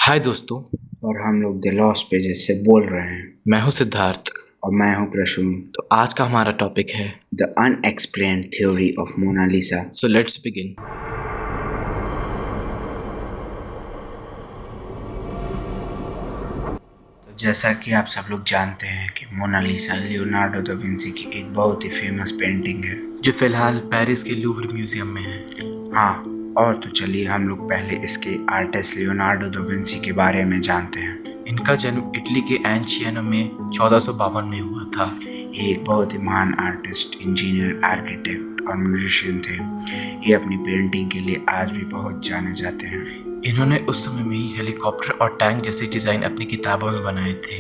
हाय दोस्तों। और हम लोग द लॉस्ट पेजेस से बोल रहे हैं। मैं हूं सिद्धार्थ। और मैं हूं प्रसून। तो आज का हमारा टॉपिक है the unexplained theory of Mona Lisa. So let's begin. तो जैसा कि आप सब लोग जानते हैं कि मोनालिसा लियोनार्डो दा विंसी की एक बहुत ही फेमस पेंटिंग है जो फिलहाल पेरिस के लूव्र म्यूजियम में है। हाँ, और तो चलिए हम लोग पहले इसके आर्टिस्ट लियोनार्डो दा विंसी के बारे में जानते हैं। इनका जन्म इटली के एंचियानो में 1452 में हुआ था। ये एक बहुत ही महान आर्टिस्ट, इंजीनियर, आर्किटेक्ट और म्यूजिशियन थे। ये अपनी पेंटिंग के लिए आज भी बहुत जाने जाते हैं। इन्होंने उस समय में ही हेलीकॉप्टर और टैंक जैसे डिजाइन अपनी किताबों में बनाए थे।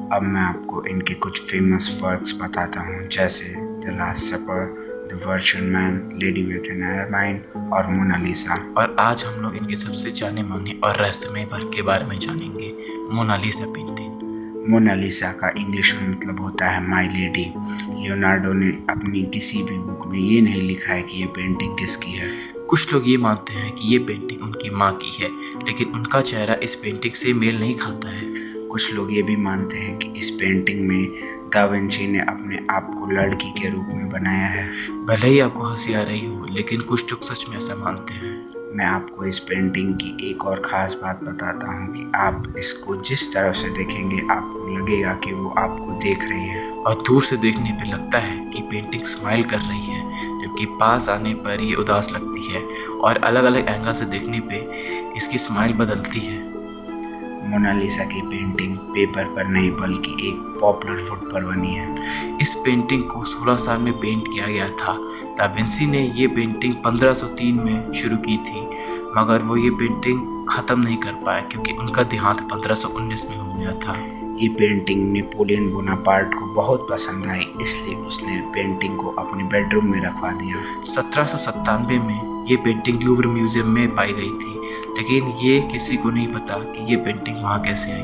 अब मैं आपको इनके कुछ फेमस वर्क्स बताता हूँ, जैसे the last supper, the virtual man, lady with an airline और मोनालिसा। और आज हम लोग इनके सबसे जाने माने और रहस्यमय वर्क के बारे में जानेंगे, मोनालिसा पेंटिंग। मोनालिसा का इंग्लिश में मतलब होता है माई लेडी। लियोनार्डो ने अपनी किसी भी बुक में ये नहीं लिखा है कि ये पेंटिंग किसकी है। कुछ लोग ये मानते हैं कि ये पेंटिंग उनकी माँ की है, लेकिन उनका चेहरा इस पेंटिंग से मेल नहीं खाता है। कुछ लोग ये भी मानते हैं कि इस पेंटिंग में दा विंची ने अपने आप को लड़की के रूप में बनाया है। भले ही आपको हंसी आ रही हो, लेकिन कुछ लोग सच में ऐसा मानते हैं। मैं आपको इस पेंटिंग की एक और ख़ास बात बताता हूँ कि आप इसको जिस तरफ से देखेंगे आपको लगेगा कि वो आपको देख रही है। और दूर से देखने पे लगता है कि पेंटिंग स्माइल कर रही है, जबकि पास आने पर ये उदास लगती है और अलग अलग एंगल से देखने पे इसकी स्माइल बदलती है। मोनालिसा की पेंटिंग पेपर पर नहीं बल्कि एक पॉपुलर वुड पर बनी है। इस पेंटिंग को 16 साल में पेंट किया गया था। दा विंसी ने ये पेंटिंग 1503 में शुरू की थी, मगर वो ये पेंटिंग ख़त्म नहीं कर पाए क्योंकि उनका देहांत 1519 में हो गया था। ये पेंटिंग नेपोलियन बोनापार्ट को बहुत पसंद आई, इसलिए उसने पेंटिंग को अपने बेडरूम में रखवा दिया। 1797 में ये पेंटिंग लूव्र म्यूजियम में पाई गई थी, लेकिन ये किसी को नहीं पता कि ये पेंटिंग वहाँ कैसे आई।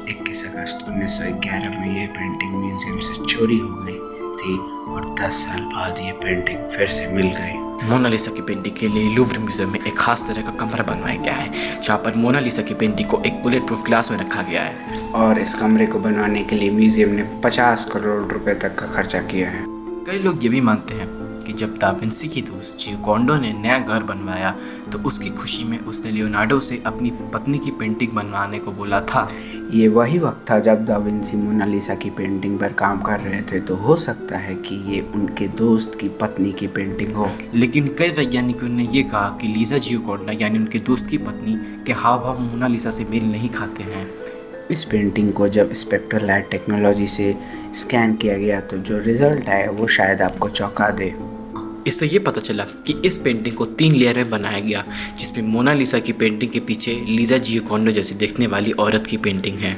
21 अगस्त 1911 में ये पेंटिंग म्यूजियम से चोरी हो गई थी और 10 साल बाद ये पेंटिंग फिर से मिल गई। मोनालिसा की पेंटिंग के लिए लूव्र म्यूजियम में एक खास तरह का कमरा बनवाया गया है, जहाँ पर मोनालिसा की पेंटिंग को एक बुलेट प्रूफ ग्लास में रखा गया है। और इस कमरे को बनवाने के लिए म्यूजियम ने 50 करोड़ रुपए तक का खर्चा किया है। कई लोग ये भी मानते हैं कि जब दा विंसी की दोस्त जियोकॉन्डो ने नया घर बनवाया तो उसकी खुशी में उसने लियोनार्डो से अपनी पत्नी की पेंटिंग बनवाने को बोला था। ये वही वक्त था जब दा विंसी मोनालिसा की पेंटिंग पर काम कर रहे थे, तो हो सकता है कि ये उनके दोस्त की पत्नी की पेंटिंग हो। लेकिन कई वैज्ञानिकों ने ये कहा कि लीजा जियोकॉन्डो यानी उनके दोस्त की पत्नी के हाव भाव मोनालिसा से मेल नहीं खाते हैं। इस पेंटिंग को जब स्पेक्ट्रल लाइट टेक्नोलॉजी से स्कैन किया गया तो जो रिजल्ट आया वो शायद आपको चौंका दे। इससे ये पता चला कि इस पेंटिंग को 3 लेयर में बनाया गया, जिसमें मोनालिसा की पेंटिंग के पीछे लीजा जियोकॉन्डो जैसी दिखने वाली औरत की पेंटिंग है।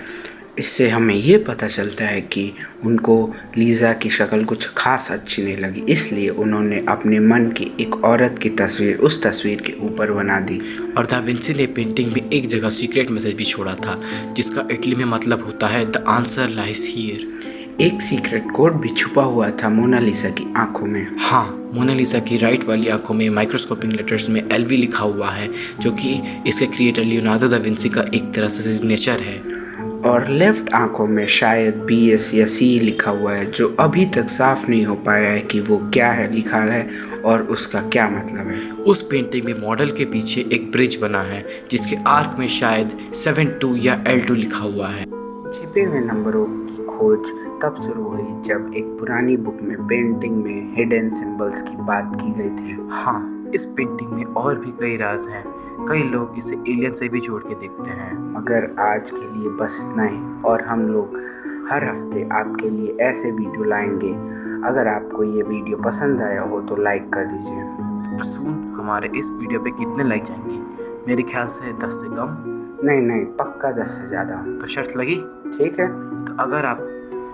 इससे हमें ये पता चलता है कि उनको लीजा की शक्ल कुछ खास अच्छी नहीं लगी, इसलिए उन्होंने अपने मन की एक औरत की तस्वीर उस तस्वीर के ऊपर बना दी। और दा विंसी ने पेंटिंग में एक जगह सीक्रेट मैसेज भी छोड़ा था, जिसका इटली में मतलब होता है द आंसर लाइज हियर। एक सीक्रेट कोड भी छुपा हुआ था मोनालिसा की आंखों में। हाँ, मोनालिसा की राइट वाली आंखों में माइक्रोस्कोपिक लेटर्स में LV लिखा हुआ है, जो कि इसके क्रिएटर लियोनार्डो दा विंसी का एक तरह से सिग्नेचर है। और लेफ्ट आंखों में शायद BS या C लिखा हुआ है, जो अभी तक साफ नहीं हो पाया है कि वो क्या है लिखा है और उसका क्या मतलब है। उस पेंटिंग में मॉडल के पीछे एक ब्रिज बना है, जिसके आर्क में शायद 72 या L2 लिखा हुआ है। छिपे हुए नंबरों की खोज तब शुरू हुई जब एक पुरानी बुक में पेंटिंग में हिडन सिंबल्स की बात की गई थी। हाँ, इस पेंटिंग में और भी कई राज हैं। कई लोग इसे एलियन से भी जोड़ के देखते हैं। मगर आज के लिए बस इतना ही, और हम लोग हर हफ्ते आपके लिए ऐसे वीडियो लाएंगे। अगर आपको ये वीडियो पसंद आया हो तो लाइक कर दीजिए। तो सुन, हमारे इस वीडियो पे कितने लाइक जाएंगे? मेरे ख्याल से 10 से कम। नहीं, पक्का 10 से ज़्यादा। तो शर्त लगी? ठीक है। तो अगर आप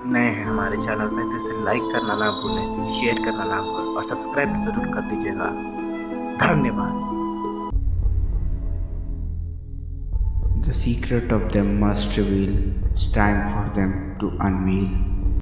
नए हैं हमारे चैनल पे तो इसे लाइक करना ना भूलें, शेयर करना ना भूलें और सब्सक्राइब जरूर कर दीजिएगा। धन्यवाद। The secret of them must reveal. It's time for them to unveil.